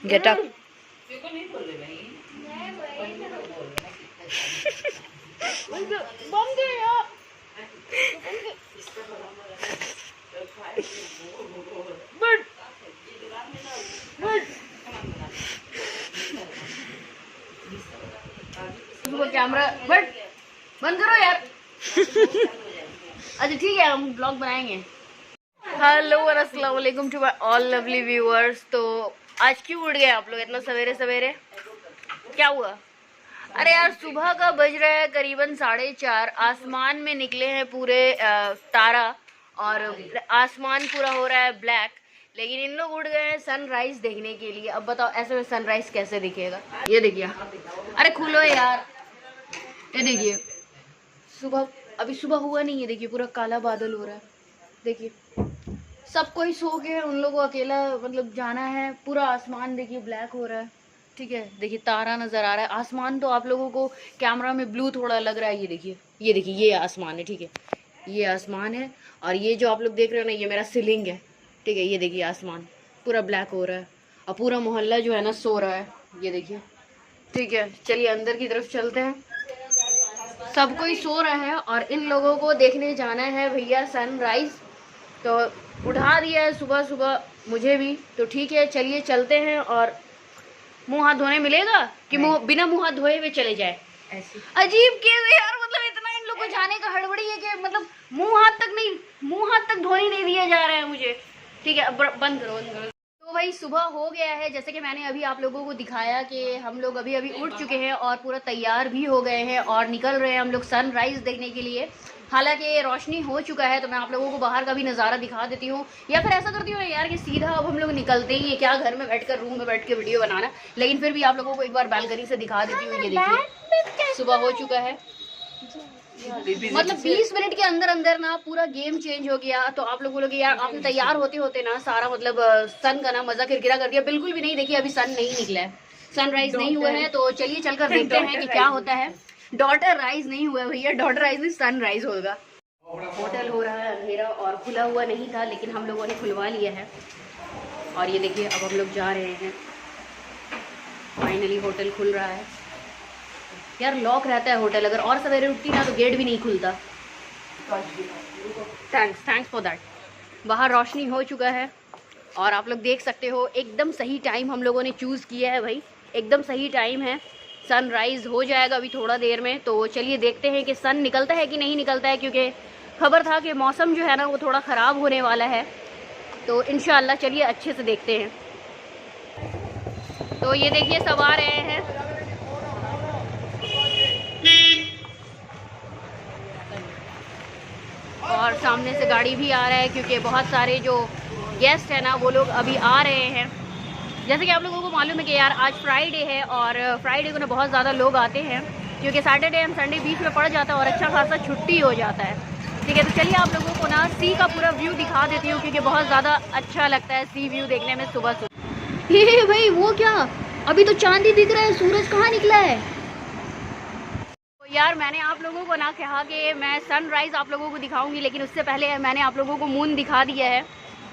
Get up. Camera but बंद करो यार। अच्छा ठीक है, हम ब्लॉग बनाएंगे। हेलो और अस्सलाम वालेकुम to my all lovely viewers. तो आज क्यों उठ गए आप लोग इतना सवेरे सवेरे? क्या हुआ? अरे यार सुबह का बज रहा है करीबन 4:30। आसमान में निकले हैं पूरे तारा और आसमान पूरा हो रहा है ब्लैक, लेकिन इन लोग उठ गए हैं सनराइज देखने के लिए। अब बताओ ऐसे में सनराइज कैसे दिखेगा? ये देखिए, अरे खुलो यार, ये देखिए सुबह, अभी सुबह हुआ नहीं है, देखिए पूरा काला बादल हो रहा है। देखिए सब कोई सो के, उन लोगों को अकेला मतलब जाना है। पूरा आसमान देखिए ब्लैक हो रहा है, ठीक है। देखिए तारा नजर आ रहा है। आसमान तो आप लोगों को कैमरा में ब्लू थोड़ा लग रहा है। ये देखिए, ये देखिए, ये आसमान है, ठीक है, ये आसमान है। और ये जो आप लोग देख रहे हो ना, ये मेरा सीलिंग है, ठीक है। ये देखिए आसमान पूरा ब्लैक हो रहा है और पूरा मोहल्ला जो है ना सो रहा है, ये देखिए, ठीक है। चलिए अंदर की तरफ चलते हैं। सब कोई सो रहा है और इन लोगों को देखने जाना है भैया सनराइज। तो उठा दिया है सुबह सुबह मुझे भी, तो ठीक है चलिए चलते हैं। और मुंह हाथ धोने मिलेगा कि बिना मुंह हाथ धोए हुए चले जाए? अजीब कैसे यार, मतलब इतना इन लोग को जाने का हड़बड़ी है कि मतलब मुंह हाथ तक धोने नहीं दिया जा रहा है मुझे। ठीक है अब बंद करो, बंद करो। तो भाई सुबह हो गया है, जैसे कि मैंने अभी आप लोगों को दिखाया कि हम लोग अभी अभी उठ चुके हैं और पूरा तैयार भी हो गए हैं और निकल रहे हैं हम लोग सनराइज देखने के लिए। हालांकि रोशनी हो चुका है, तो मैं आप लोगों को बाहर का भी नज़ारा दिखा देती हूँ, या फिर ऐसा करती हूँ यार कि सीधा अब हम लोग निकलते ही है, क्या घर में बैठकर रूम में बैठ के वीडियो बनाना। लेकिन फिर भी आप लोगों को एक बार बालकनी से दिखा देती हूँ। ये देखिए सुबह हो चुका है, मतलब 20 मिनट के अंदर अंदर ना पूरा गेम चेंज हो गया। तो आप लोग बोलोगे यार आपने तैयार होते होते ना सारा मतलब सन का ना मजा किरकिरा कर दिया। बिल्कुल भी नहीं, देखिए अभी सन नहीं निकला है, सनराइज नहीं हुआ है। तो चलिए चलकर देखते हैं कि क्या होता है। डॉटर राइज नहीं हुआ भैया, डॉटर राइज नहीं सनराइज होगा। होटल हो रहा है अंधेरा और खुला हुआ नहीं था, लेकिन हम लोगों ने खुलवा लिया है। और ये देखिए अब हम लोग जा रहे हैं, फाइनली होटल खुल रहा है। यार लॉक रहता है होटल, अगर और सवेरे उठती ना तो गेट भी नहीं खुलता। Thanks for that. बाहर रोशनी हो चुका है और आप लोग देख सकते हो एकदम सही टाइम हम लोगों ने चूज़ किया है भाई, एकदम सही टाइम है। सनराइज़ हो जाएगा अभी थोड़ा देर में। तो चलिए देखते हैं कि सन निकलता है कि नहीं निकलता है, क्योंकि खबर था कि मौसम जो है ना वो थोड़ा ख़राब होने वाला है। तो इंशाल्लाह चलिए अच्छे से देखते हैं। तो ये देखिए सब आ रहे हैं, और सामने से गाड़ी भी आ रहा है, क्योंकि बहुत सारे जो गेस्ट हैं ना वो लोग अभी आ रहे हैं। जैसे कि आप लोगों को मालूम है कि यार आज फ्राइडे है और फ्राइडे को ना बहुत ज़्यादा लोग आते हैं, क्योंकि सैटरडे एंड संडे बीच में पड़ जाता है और अच्छा खासा छुट्टी हो जाता है। ठीक है, तो चलिए आप लोगों को ना सी का पूरा व्यू दिखा देती हूँ, क्योंकि बहुत ज़्यादा अच्छा लगता है सी व्यू देखने में सुबह सुबह। हे भाई वो क्या, अभी तो चांद ही दिख रहा है, सूरज कहाँ निकला है? यार मैंने आप लोगों को ना कहा कि मैं सनराइज़ आप लोगों को दिखाऊंगी, लेकिन उससे पहले मैंने आप लोगों को मून दिखा दिया है,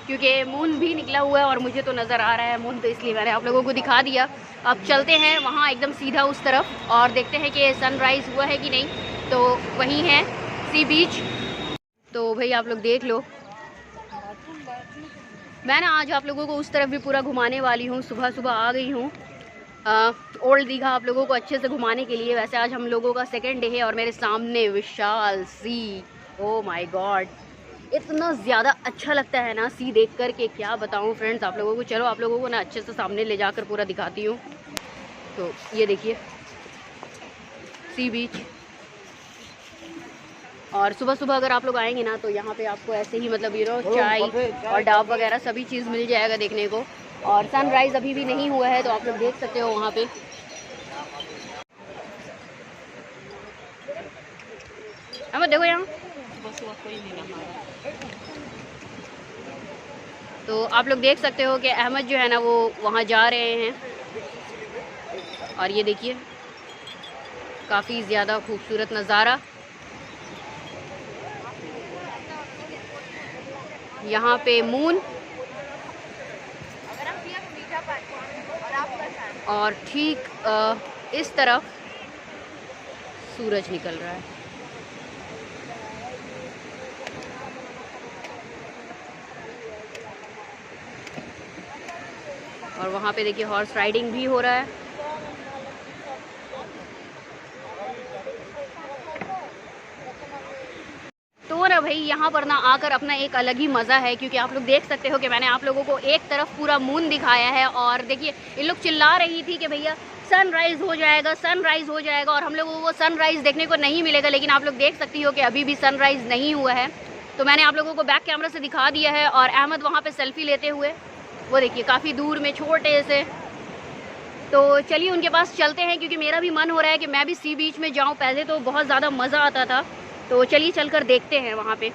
क्योंकि मून भी निकला हुआ है और मुझे तो नज़र आ रहा है मून, तो इसलिए मैंने आप लोगों को दिखा दिया। अब चलते हैं वहाँ एकदम सीधा उस तरफ और देखते हैं कि सनराइज़ हुआ है कि नहीं। तो वहीं है सी बीच, तो भाई आप लोग देख लो। मैं ना आज आप लोगों को उस तरफ भी पूरा घुमाने वाली हूँ। सुबह सुबह आ गई हूँ ओल्ड दीघा आप लोगों को अच्छे से घुमाने के लिए। वैसे आज हम लोगों का सेकेंड डे है और मेरे सामने विशाल सी, ओ माय गॉड, इतना ज़्यादा अच्छा लगता है ना सी देख कर के क्या बताऊँ फ्रेंड्स आप लोगों को। चलो आप लोगों को ना अच्छे से सामने ले जाकर पूरा दिखाती हूँ। तो ये देखिए सी बीच, और सुबह सुबह अगर आप लोग आएंगे ना तो यहाँ पे आपको ऐसे ही मतलब चाय और डाब वगैरह सभी चीज़ मिल जाएगा देखने को। और सनराइज़ अभी भी नहीं हुआ है, तो आप लोग देख सकते हो वहाँ पे। अब देखो यहाँ तो आप लोग देख सकते हो कि अहमद जो है ना वो वहाँ जा रहे हैं। और ये देखिए काफ़ी ज़्यादा खूबसूरत नज़ारा। यहाँ पे मून और ठीक इस तरफ सूरज निकल रहा है। और वहाँ पे देखिए हॉर्स राइडिंग भी हो रहा है। तो ना भाई यहाँ पर ना आकर अपना एक अलग ही मज़ा है, क्योंकि आप लोग देख सकते हो कि मैंने आप लोगों को एक तरफ पूरा मून दिखाया है और देखिए इन लोग चिल्ला रही थी कि भैया सनराइज़ हो जाएगा, सनराइज़ हो जाएगा, और हम लोगों को सनराइज़ देखने को नहीं मिलेगा। लेकिन आप लोग देख सकती हो कि अभी भी सनराइज़ नहीं हुआ है। तो मैंने आप लोगों को बैक कैमरा से दिखा दिया है। और अहमद वहाँ पर सेल्फी लेते हुए, वो देखिए काफ़ी दूर में छोटे से। तो चलिए उनके पास चलते हैं, क्योंकि मेरा भी मन हो रहा है कि मैं भी सी बीच में जाऊँ। पहले तो बहुत ज़्यादा मज़ा आता था, तो चलिए चलकर देखते हैं वहाँ पे।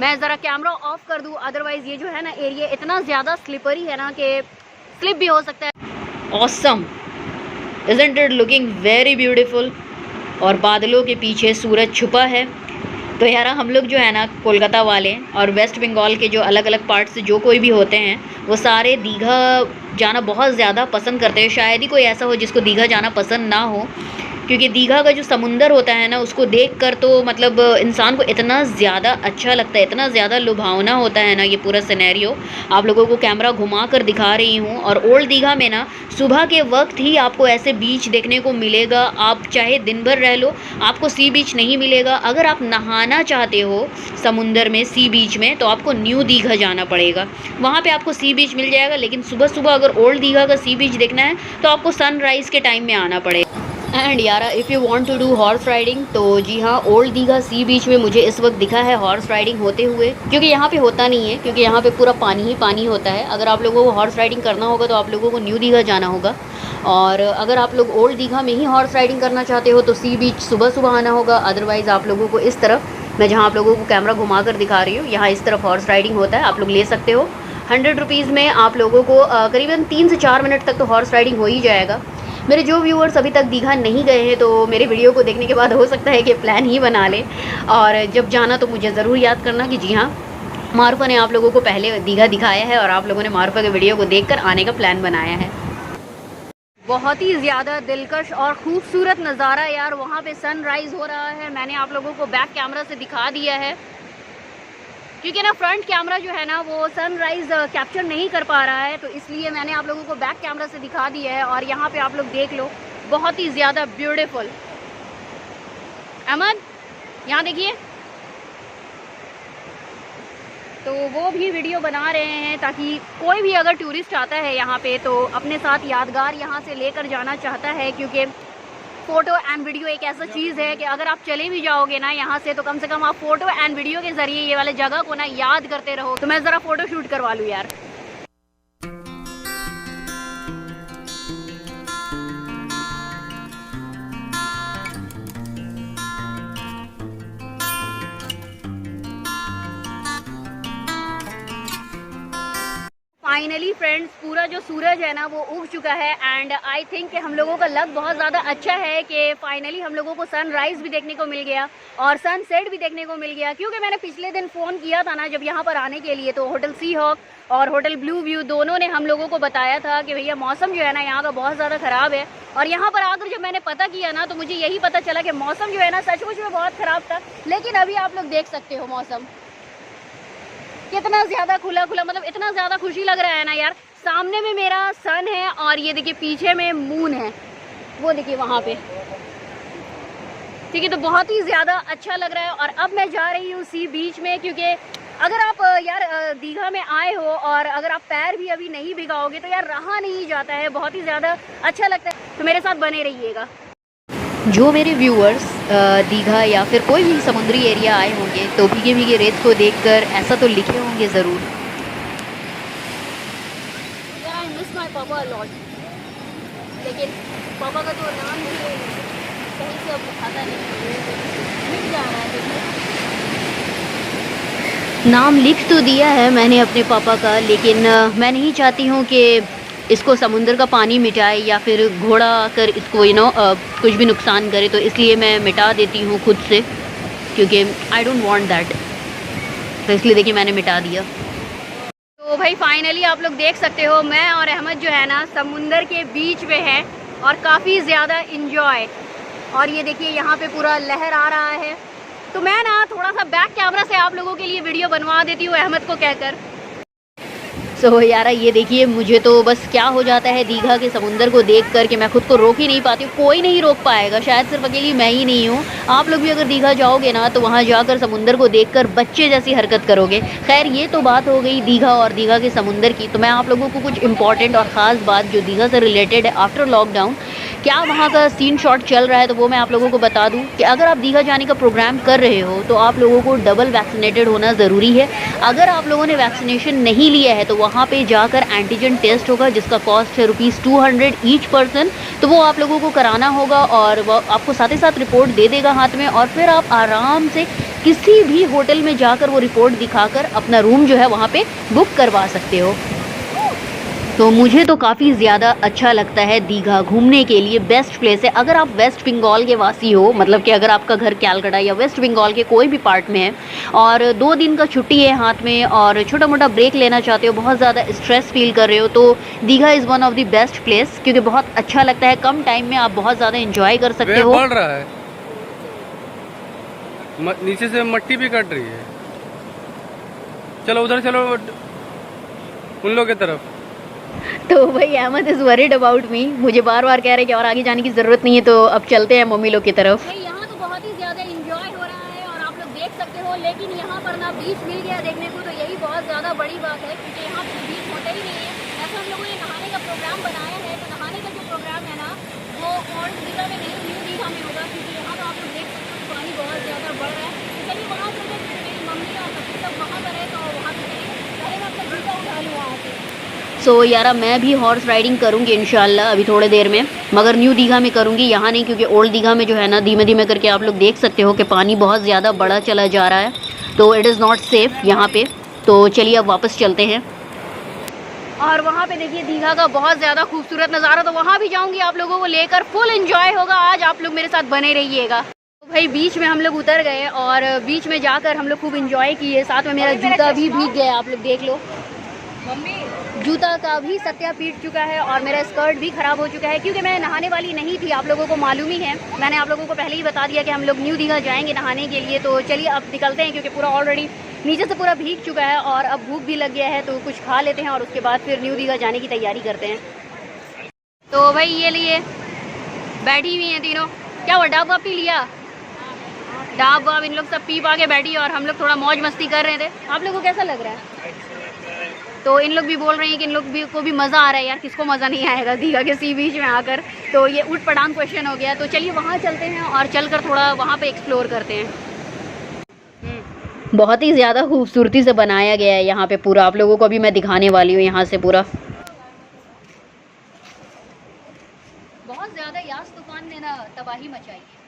मैं ज़रा कैमरा ऑफ कर दूँ, अदरवाइज़ ये जो है ना एरिया इतना ज़्यादा स्लिपरी है ना कि स्लिप भी हो सकता है। Awesome, isn't it looking very beautiful. और बादलों के पीछे सूरज छुपा है। तो यार हम लोग जो है ना कोलकाता वाले और वेस्ट बंगाल के जो अलग अलग पार्ट से जो कोई भी होते हैं, वो सारे दीघा जाना बहुत ज़्यादा पसंद करते हैं। शायद ही कोई ऐसा हो जिसको दीघा जाना पसंद ना हो, क्योंकि दीघा का जो समुंदर होता है ना, उसको देखकर तो मतलब इंसान को इतना ज़्यादा अच्छा लगता है, इतना ज़्यादा लुभावना होता है ना ये पूरा सिनेरियो। आप लोगों को कैमरा घुमा कर दिखा रही हूँ। और ओल्ड दीघा में ना सुबह के वक्त ही आपको ऐसे बीच देखने को मिलेगा। आप चाहे दिन भर रह लो, आपको सी बीच नहीं मिलेगा। अगर आप नहाना चाहते हो समुंदर में, सी बीच में, तो आपको न्यू दीघा जाना पड़ेगा, वहाँ पे आपको सी बीच मिल जाएगा। लेकिन सुबह सुबह अगर ओल्ड दीघा का सी बीच देखना है तो आपको सनराइज़ के टाइम में आना पड़ेगा। एंड यार if you want to do horse riding, तो जी हाँ, ओल्ड दीघा सी बीच में मुझे इस वक्त दिखा है हॉर्स राइडिंग होते हुए, क्योंकि यहाँ पे होता नहीं है, क्योंकि यहाँ पे पूरा पानी ही पानी होता है। अगर आप लोगों को हॉर्स राइडिंग करना होगा तो आप लोगों को न्यू दीघा जाना होगा। और अगर आप लोग ओल्ड दीघा में ही हॉर्स राइडिंग करना चाहते हो तो सी बीच सुबह सुबह आना होगा। अदरवाइज़ आप लोगों को इस तरफ, मैं जहाँ आप लोगों को कैमरा घुमा कर दिखा रही हूँ, यहाँ इस तरफ हॉर्स राइडिंग होता है, आप लोग ले सकते हो। 100 रुपीज़ में आप लोगों को करीबन 3 से 4 मिनट तक तो हॉर्स राइडिंग हो ही जाएगा। मेरे जो व्यूअर्स अभी तक दीघा नहीं गए हैं, तो मेरे वीडियो को देखने के बाद हो सकता है कि प्लान ही बना लें, और जब जाना तो मुझे ज़रूर याद करना कि जी हाँ, मारुफा ने आप लोगों को पहले दीघा दिखाया है और आप लोगों ने मारुफा के वीडियो को देखकर आने का प्लान बनाया है। बहुत ही ज़्यादा दिलकश और ख़ूबसूरत नज़ारा यार, वहाँ पे सनराइज़ हो रहा है। मैंने आप लोगों को बैक कैमरा से दिखा दिया है, क्योंकि ना फ्रंट कैमरा जो है ना वो सनराइज़ कैप्चर नहीं कर पा रहा है, तो इसलिए मैंने आप लोगों को बैक कैमरा से दिखा दिया है। और यहाँ पे आप लोग देख लो, बहुत ही ज़्यादा ब्यूटीफुल। अहमद यहाँ देखिए, तो वो भी वीडियो बना रहे हैं ताकि कोई भी अगर टूरिस्ट आता है यहाँ पे तो अपने साथ यादगार यहाँ से लेकर जाना चाहता है, क्योंकि फ़ोटो एंड वीडियो एक ऐसा चीज़ है कि अगर आप चले भी जाओगे ना यहाँ से, तो कम से कम आप फ़ोटो एंड वीडियो के ज़रिए ये वाले जगह को ना याद करते रहो। तो मैं ज़रा फ़ोटो शूट करवा लूँ यार। फाइनली फ्रेंड्स, पूरा जो सूरज है ना वो उग चुका है। एंड आई थिंक कि हम लोगों का लक बहुत ज़्यादा अच्छा है कि फाइनली हम लोगों को सनराइज़ भी देखने को मिल गया और सनसेट भी देखने को मिल गया। क्योंकि मैंने पिछले दिन फ़ोन किया था ना जब यहाँ पर आने के लिए, तो होटल सी हॉक और होटल ब्लू व्यू दोनों ने हम लोगों को बताया था कि भैया मौसम जो है ना यहाँ का बहुत ज़्यादा ख़राब है। और यहाँ पर आकर जब मैंने पता किया ना, तो मुझे यही पता चला कि मौसम जो है ना सचमुच में बहुत ख़राब था। लेकिन अभी आप लोग देख सकते हो मौसम कितना ज़्यादा खुला खुला, मतलब इतना ज़्यादा खुशी लग रहा है ना यार। सामने में मेरा सन है और ये देखिए पीछे में मून है, वो देखिए वहाँ पे, ठीक है। तो बहुत ही ज़्यादा अच्छा लग रहा है। और अब मैं जा रही हूँ सी बीच में, क्योंकि अगर आप यार दीघा में आए हो और अगर आप पैर भी अभी नहीं भिगाओगे तो यार रहा नहीं जाता है, बहुत ही ज़्यादा अच्छा लगता है। तो मेरे साथ बने रहिएगा। जो मेरे व्यूअर्स दीघा या फिर कोई भी समुद्री एरिया आए होंगे तो भीगे भीगे रेत को देखकर ऐसा तो लिखे होंगे ज़रूर, आई मिस माय पापा लॉट। लेकिन पापा का तो नाम नहीं कहीं से अब खाता नहीं, मिट जा रहा है। नाम लिख तो दिया है मैंने अपने पापा का, लेकिन मैं नहीं चाहती हूँ कि इसको समुंदर का पानी मिटाए या फिर घोड़ा कर इसको कुछ भी नुकसान करे, तो इसलिए मैं मिटा देती हूँ खुद से, क्योंकि आई डोंट वांट दैट। तो इसलिए देखिए मैंने मिटा दिया। तो भाई फाइनली आप लोग देख सकते हो मैं और अहमद जो है ना समुंदर के बीच में है और काफ़ी ज़्यादा इंजॉय। और ये देखिए यहाँ पे पूरा लहर आ रहा है। तो मैं ना थोड़ा सा बैक कैमरा से आप लोगों के लिए वीडियो बनवा देती हूँ अहमद को कहकर। सो यार ये देखिए मुझे तो बस क्या हो जाता है दीघा के समुंदर को देख कर कि मैं खुद को रोक ही नहीं पाती हूँ। कोई नहीं रोक पाएगा, शायद सिर्फ अकेली मैं ही नहीं हूँ। आप लोग भी अगर दीघा जाओगे ना तो वहाँ जाकर समुंदर को देखकर बच्चे जैसी हरकत करोगे। खैर ये तो बात हो गई दीघा और दीघा के समुंदर की। तो मैं आप लोगों को कुछ इंपॉर्टेंट और ख़ास बात जो दीघा से रिलेटेड है आफ्टर लॉकडाउन क्या वहाँ का सीन शॉट चल रहा है, तो वो मैं आप लोगों को बता दूँ कि अगर आप दीघा जाने का प्रोग्राम कर रहे हो तो आप लोगों को डबल वैक्सीनेटेड होना ज़रूरी है। अगर आप लोगों ने वैक्सीनेशन नहीं लिया है तो वहाँ पे जाकर एंटीजन टेस्ट होगा जिसका कॉस्ट है ₹200 ईच पर्सन। तो वो आप लोगों को कराना होगा और वो आपको साथ ही साथ रिपोर्ट दे देगा हाथ में, और फिर आप आराम से किसी भी होटल में जाकर वो रिपोर्ट दिखाकर अपना रूम जो है वहाँ पे बुक करवा सकते हो। तो मुझे तो काफ़ी ज़्यादा अच्छा लगता है दीघा, घूमने के लिए बेस्ट प्लेस है। अगर आप वेस्ट बंगाल के वासी हो, मतलब कि अगर आपका घर कैलकाटा या वेस्ट बंगाल के कोई भी पार्ट में है और 2 दिन का छुट्टी है हाथ में और छोटा मोटा ब्रेक लेना चाहते हो, बहुत ज़्यादा स्ट्रेस फील कर रहे हो, तो Digha is one of the best place, क्योंकि बहुत अच्छा लगता है। कम टाइम में आप बहुत ज़्यादा इंजॉय कर सकते हो। बढ़ रहा है, नीचे से मट्टी भी कट रही है। चलो उधर चलो, उन लोग की तरफ। तो भाई Ahmed is worried about me, मुझे बार बार कह रहे हैं कि और आगे जाने की ज़रूरत नहीं है, तो अब चलते हैं मम्मी लोग की तरफ। भाई यहाँ तो बहुत ही ज़्यादा इंजॉय हो रहा है और आप लोग देख सकते हो, लेकिन यहाँ पर ना बीच मिल गया देखने को, तो यही बहुत ज़्यादा बड़ी बात है, क्योंकि यहाँ पर बीच होता ही नहीं है। ऐसा हम लोगों ने नहाने का प्रोग्राम बनाया है, तो नहाने का जो प्रोग्राम है ना वो ओल्ड दीघा में नहीं, न्यू दीघा में होगा, क्योंकि यहाँ पर आप लोग देख सकते हो पानी बहुत ज़्यादा बढ़ रहा है। तो चलिए वहाँ चलते हैं, मेरी मम्मी और बच्चे सब वहाँ पर है, तो वहाँ पर पहले मैं अपना जूता उठा लूँ वहाँ से। सो यार मैं भी हॉर्स राइडिंग करूँगी इंशाल्लाह अभी थोड़े देर में, मगर न्यू दीघा में करूँगी, यहाँ नहीं, क्योंकि ओल्ड दीघा में जो है ना धीमे धीमे करके आप लोग देख सकते हो कि पानी बहुत ज़्यादा बढ़ा चला जा रहा है, तो इट इज़ नॉट सेफ़ यहाँ पे। तो चलिए अब वापस चलते हैं। और वहाँ पे देखिए दीघा का बहुत ज़्यादा खूबसूरत नज़ारा, तो वहाँ भी जाऊँगी आप लोगों को लेकर, फुल एंजॉय होगा आज, आप लोग मेरे साथ बने रहिएगा। तो भाई बीच में हम लोग उतर गए और बीच में जाकर हम लोग खूब एंजॉय किए, साथ में मेरा जूता भी भीग गया, आप लोग देख लो, जूता का भी सत्या पीट चुका है और मेरा स्कर्ट भी ख़राब हो चुका है, क्योंकि मैं नहाने वाली नहीं थी, आप लोगों को मालूम ही है। मैंने आप लोगों को पहले ही बता दिया कि हम लोग न्यू दीघा जाएंगे नहाने के लिए। तो चलिए अब निकलते हैं, क्योंकि पूरा ऑलरेडी नीचे से पूरा भीग चुका है और अब भूख भी लग गया है, तो कुछ खा लेते हैं और उसके बाद फिर न्यू दीघा जाने की तैयारी करते हैं। तो भाई ये लिए बैठी हुई हैं तीनों, क्या हुआ डाब वाब पी लिया? डाब वाब इन लोग सब पी पा के बैठी और हम लोग थोड़ा मौज मस्ती कर रहे थे। आप लोगों को कैसा लग रहा है? तो इन लोग भी बोल रहे हैं कि इन लोग भी को भी मज़ा आ रहा है। यार किसको मज़ा नहीं आएगा दीघा के सी बीच में आकर, तो ये उठ पटांग क्वेश्चन हो गया। तो चलिए वहाँ चलते हैं और चलकर थोड़ा वहाँ पे एक्सप्लोर करते हैं। बहुत ही ज़्यादा खूबसूरती से बनाया गया है यहाँ पे पूरा, आप लोगों को अभी मैं दिखाने वाली हूँ यहाँ से पूरा। बहुत ज़्यादा यास तूफान ने ना तबाही मचाई है।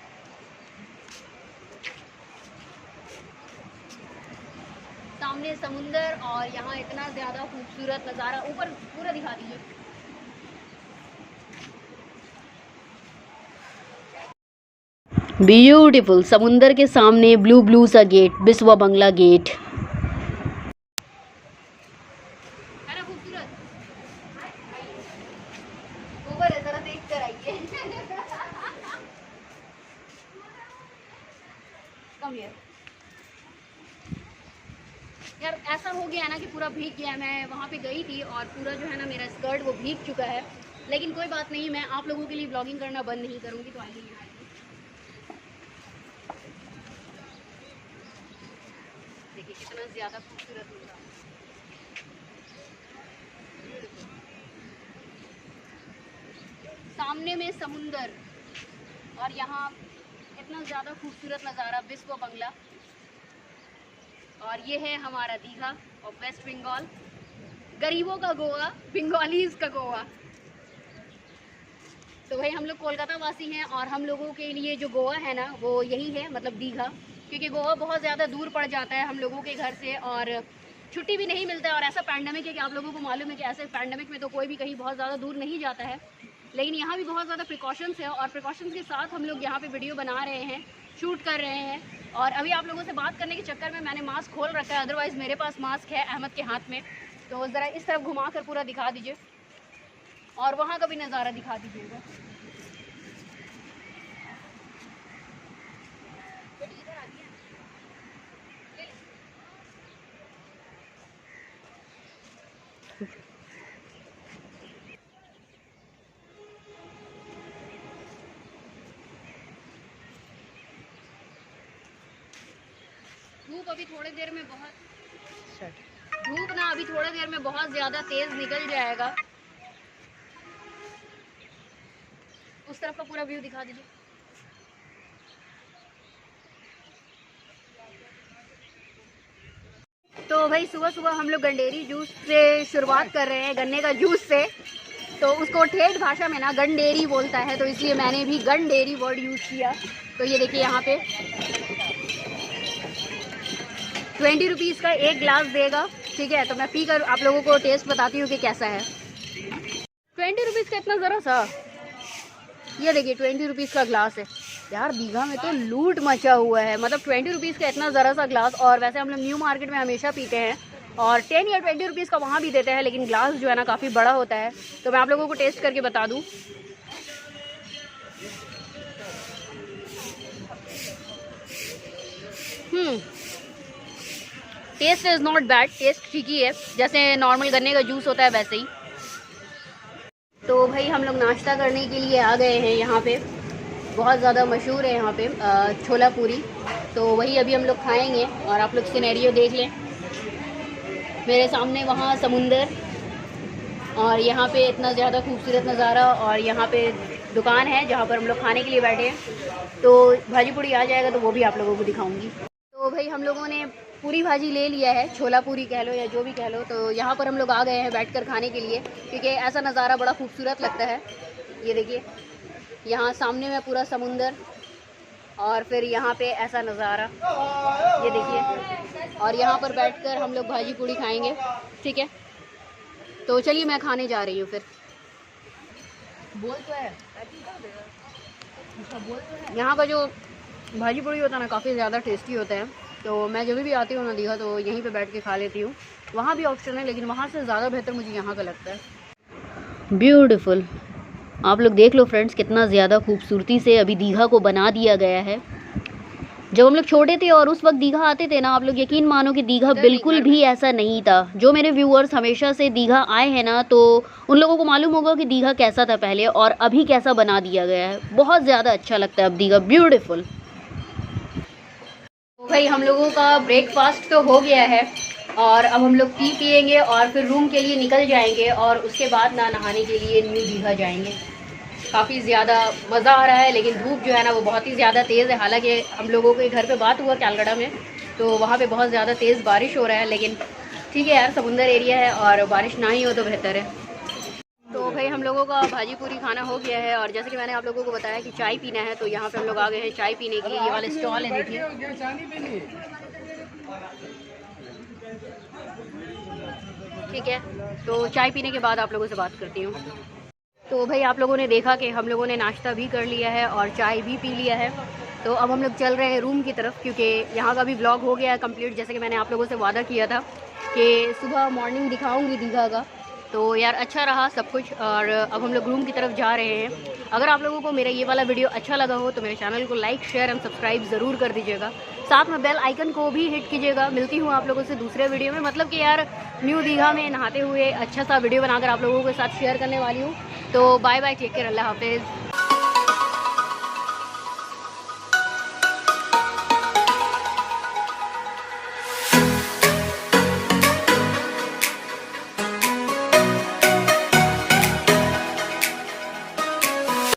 सामने समुंदर और यहाँ इतना ज़्यादा खूबसूरत नज़ारा, ऊपर पूरा दिखा दीजिए। ब्यूटीफुल समुंदर के सामने ब्लू ब्लू सा गेट, बिस्वा बंगला गेट है ना, खूबसूरत। ऊपर है, जरा देख कर आइए। Come here. यार ऐसा हो गया ना कि पूरा भीग गया। मैं वहाँ पे गई थी और पूरा जो है ना मेरा स्कर्ट वो भीग चुका है, लेकिन कोई बात नहीं, मैं आप लोगों के लिए ब्लॉगिंग करना बंद नहीं करूँगी। तो आइए यहाँ देखिए कितना ज़्यादा खूबसूरत नज़ारा, सामने में समुंदर और यहाँ इतना ज़्यादा खूबसूरत नज़ारा, बिस्वा बंगला। और ये है हमारा दीघा और वेस्ट बंगाल, गरीबों का गोवा, बंगालीज का गोवा। तो भाई हम लोग कोलकाता वासी हैं और हम लोगों के लिए जो गोवा है ना वो यही है, मतलब दीघा, क्योंकि गोवा बहुत ज़्यादा दूर पड़ जाता है हम लोगों के घर से। और छुट्टी भी नहीं मिलता है, और ऐसा पैंडेमिक है कि आप लोगों को मालूम है कि ऐसे पैंडेमिक में तो कोई भी कहीं बहुत ज़्यादा दूर नहीं जाता है। लेकिन यहाँ भी बहुत ज़्यादा प्रिकॉशंस है, और प्रिकॉशंस के साथ हम लोग यहाँ पे वीडियो बना रहे हैं, शूट कर रहे हैं। और अभी आप लोगों से बात करने के चक्कर में मैंने मास्क खोल रखा है, अदरवाइज़ मेरे पास मास्क है अहमद के हाथ में। तो ज़रा इस तरफ घुमा कर पूरा दिखा दीजिए, और वहाँ का भी नज़ारा दिखा दीजिएगा। धूप अभी थोड़ी देर में अभी थोड़ी देर में बहुत ज़्यादा तेज़ निकल जाएगा। उस तरफ का पूरा व्यू दिखा दीजिए। तो भाई सुबह सुबह हम लोग गंडेरी जूस से शुरुआत कर रहे हैं, गन्ने का जूस से। तो उसको ठेठ भाषा में ना गंडेरी बोलता है, तो इसलिए मैंने भी गंडेरी वर्ड यूज़ किया। तो ये देखिए यहाँ पे 20 रुपीज़ का एक ग्लास देगा, ठीक है। तो मैं पी कर आप लोगों को टेस्ट बताती हूँ कि कैसा है। 20 रुपीज़ का इतना ज़रा सा, ये देखिए 20 रुपीज़ का ग्लास है। यार दीघा में तो लूट मचा हुआ है, मतलब 20 रुपीज़ का इतना ज़रा सा ग्लास। और वैसे हम लोग न्यू मार्केट में हमेशा पीते हैं, और 10 या 20 रुपीज़ का वहाँ भी देते हैं, लेकिन ग्लास जो है ना काफ़ी बड़ा होता है। तो मैं आप लोगों को टेस्ट करके बता दूँ। Taste is not bad, taste ठीक ही है, जैसे नॉर्मल गन्ने का जूस होता है वैसे ही। तो भाई हम लोग नाश्ता करने के लिए आ गए हैं। यहाँ पे बहुत ज़्यादा मशहूर है यहाँ पे छोला पूरी। तो वही अभी हम लोग खाएंगे, और आप लोग सिनेरियो देख लें। मेरे सामने वहाँ समुंदर, और यहाँ पे इतना ज़्यादा खूबसूरत नज़ारा, और यहाँ पे दुकान है जहाँ पर हम लोग खाने के लिए बैठे हैं। तो भाजी पूरी आ जाएगा तो वो भी आप लोगों को दिखाऊंगी। तो भाई हम लोगों ने पूरी भाजी ले लिया है, छोला पूरी कह लो या जो भी कह लो। तो यहाँ पर हम लोग आ गए हैं बैठकर खाने के लिए, क्योंकि ऐसा नज़ारा बड़ा खूबसूरत लगता है। ये देखिए यहाँ सामने में पूरा समुंदर, और फिर यहाँ पे ऐसा नज़ारा, ये देखिए। और यहाँ पर बैठकर हम लोग भाजी पूरी खाएंगे, ठीक है। तो चलिए मैं खाने जा रही हूँ फिर। बोल तो है यहाँ का जो भाजी पूरी होता है ना काफ़ी ज़्यादा टेस्टी होता है। तो मैं जब भी आती हूँ ना दीघा, तो यहीं पे बैठ के खा लेती हूँ। वहाँ भी ऑप्शन है, लेकिन वहाँ से ज़्यादा बेहतर मुझे यहाँ का लगता है। ब्यूटीफुल, आप लोग देख लो फ्रेंड्स, कितना ज़्यादा खूबसूरती से अभी दीघा को बना दिया गया है। जब हम लोग छोटे थे और उस वक्त दीघा आते थे ना, आप लोग यकीन मानो कि दीघा बिल्कुल भी ऐसा नहीं था। जो मेरे व्यूअर्स हमेशा से दीघा आए हैं ना, तो उन लोगों को मालूम होगा कि दीघा कैसा था पहले और अभी कैसा बना दिया गया है। बहुत ज़्यादा अच्छा लगता है अब दीघा, ब्यूटीफुल। भाई हम लोगों का ब्रेकफास्ट तो हो गया है, और अब हम लोग टी पियेंगे और फिर रूम के लिए निकल जाएंगे, और उसके बाद ना नहाने के लिए न्यू दीघा जाएंगे। काफ़ी ज़्यादा मज़ा आ रहा है, लेकिन धूप जो है ना वो बहुत ही ज़्यादा तेज़ है। हालांकि हम लोगों के घर पे बात हुआ कैलकाटा में, तो वहाँ पे बहुत ज़्यादा तेज़ बारिश हो रहा है, लेकिन ठीक है यार, समुंदर एरिया है और बारिश ना ही हो तो बेहतर है। तो भाई हम लोगों का भाजी पूरी खाना हो गया है, और जैसे कि मैंने आप लोगों को बताया कि चाय पीना है, तो यहाँ पे हम लोग आ गए हैं चाय पीने के लिए। ये वाले स्टॉल है, देखिए। ठीक है, तो चाय पीने के बाद आप लोगों से बात करती हूँ। तो भाई आप लोगों ने देखा कि हम लोगों ने नाश्ता भी कर लिया है और चाय भी पी लिया है। तो अब हम लोग चल रहे हैं रूम की तरफ, क्योंकि यहाँ का भी व्लॉग हो गया है कंप्लीट। जैसे कि मैंने आप लोगों से वादा किया था कि सुबह मॉर्निंग दिखाऊंगी दीघा का, तो यार अच्छा रहा सब कुछ। और अब हम लोग रूम की तरफ जा रहे हैं। अगर आप लोगों को मेरा ये वाला वीडियो अच्छा लगा हो तो मेरे चैनल को लाइक, शेयर एंड सब्सक्राइब ज़रूर कर दीजिएगा। साथ में बेल आइकन को भी हिट कीजिएगा। मिलती हूँ आप लोगों से दूसरे वीडियो में, मतलब कि यार न्यू दीघा में नहाते हुए अच्छा सा वीडियो बनाकर आप लोगों के साथ शेयर करने वाली हूँ। तो बाय बाय, टेक केयर, अल्लाह हाफिज़।